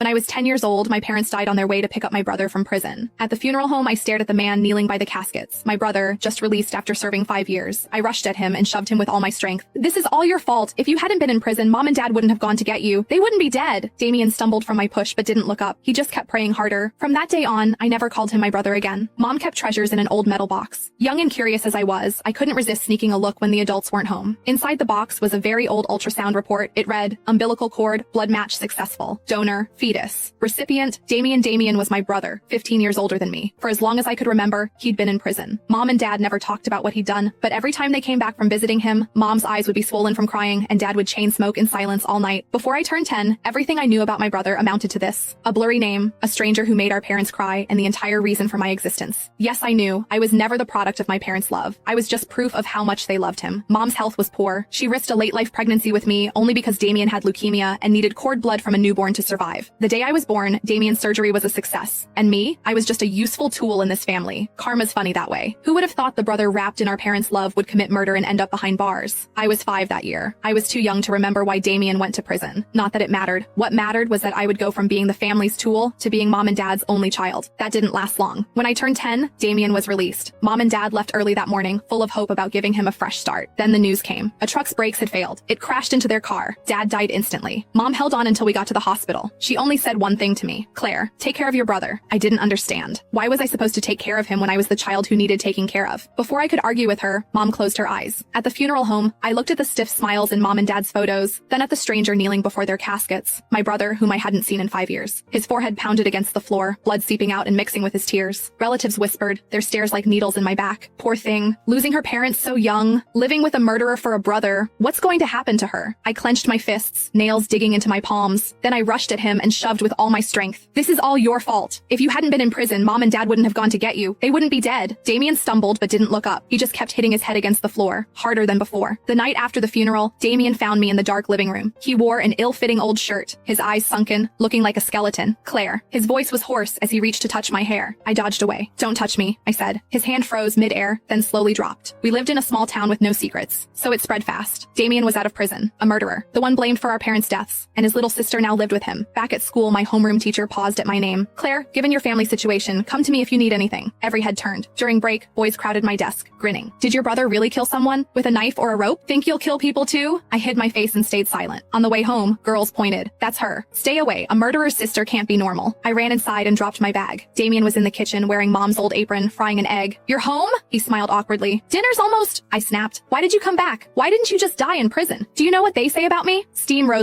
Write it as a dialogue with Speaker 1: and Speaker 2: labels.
Speaker 1: When I was 10 years old, my parents died on their way to pick up my brother from prison. At the funeral home, I stared at the man kneeling by the caskets. My brother, just released after serving 5 years. I rushed at him and shoved him with all my strength. "This is all your fault. If you hadn't been in prison, Mom and Dad wouldn't have gone to get you. They wouldn't be dead." Damien stumbled from my push but didn't look up. He just kept praying harder. From that day on, I never called him my brother again. Mom kept treasures in an old metal box. Young and curious as I was, I couldn't resist sneaking a look when the adults weren't home. Inside the box was a very old ultrasound report. It read, umbilical cord, blood match successful. Donor, fetus. Recipient, Damien was my brother, 15 years older than me. For as long as I could remember, he'd been in prison. Mom and Dad never talked about what he'd done, but every time they came back from visiting him, Mom's eyes would be swollen from crying and Dad would chain smoke in silence all night. Before I turned 10, everything I knew about my brother amounted to this: a blurry name, a stranger who made our parents cry, and the entire reason for my existence. Yes, I knew. I was never the product of my parents' love. I was just proof of how much they loved him. Mom's health was poor. She risked a late-life pregnancy with me only because Damien had leukemia and needed cord blood from a newborn to survive. The day I was born, Damien's surgery was a success. And me? I was just a useful tool in this family. Karma's funny that way. Who would have thought the brother wrapped in our parents' love would commit murder and end up behind bars? I was 5 that year. I was too young to remember why Damien went to prison. Not that it mattered. What mattered was that I would go from being the family's tool to being Mom and Dad's only child. That didn't last long. When I turned 10, Damien was released. Mom and Dad left early that morning, full of hope about giving him a fresh start. Then the news came. A truck's brakes had failed. It crashed into their car. Dad died instantly. Mom held on until we got to the hospital. She only said one thing to me: "Claire, take care of your brother." I didn't understand. Why was I supposed to take care of him when I was the child who needed taking care of? Before I could argue with her, Mom closed her eyes. At the funeral home, I looked at the stiff smiles in Mom and Dad's photos, then at the stranger kneeling before their caskets, my brother whom I hadn't seen in 5 years. His forehead pounded against the floor, blood seeping out and mixing with his tears. Relatives whispered, their stares like needles in my back. Poor thing, losing her parents so young, living with a murderer for a brother. What's going to happen to her? I clenched my fists, nails digging into my palms. Then I rushed at him and shoved with all my strength. "This is all your fault. If you hadn't been in prison, Mom and Dad wouldn't have gone to get you. They wouldn't be dead." Damien stumbled but didn't look up. He just kept hitting his head against the floor, harder than before. The night after the funeral, Damien found me in the dark living room. He wore an ill-fitting old shirt, his eyes sunken, looking like a skeleton. "Claire." His voice was hoarse as he reached to touch my hair. I dodged away. "Don't touch me," I said. His hand froze mid-air, then slowly dropped. We lived in a small town with no secrets, so it spread fast. Damien was out of prison, a murderer, the one blamed for our parents' deaths, and his little sister now lived with him. Back at school, my homeroom teacher paused at my name. "Claire, given your family situation, come to me if you need anything." Every head turned. During break, boys crowded my desk, grinning. "Did your brother really kill someone? With a knife or a rope? Think you'll kill people too?" I hid my face and stayed silent. On the way home, girls pointed. "That's her. Stay away. A murderer's sister can't be normal." I ran inside and dropped my bag. Damien was in the kitchen wearing Mom's old apron, frying an egg. "You're home?" He smiled awkwardly. "Dinner's almost..." I snapped. "Why did you come back? Why didn't you just die in prison? Do you know what they say about me?" Steam rose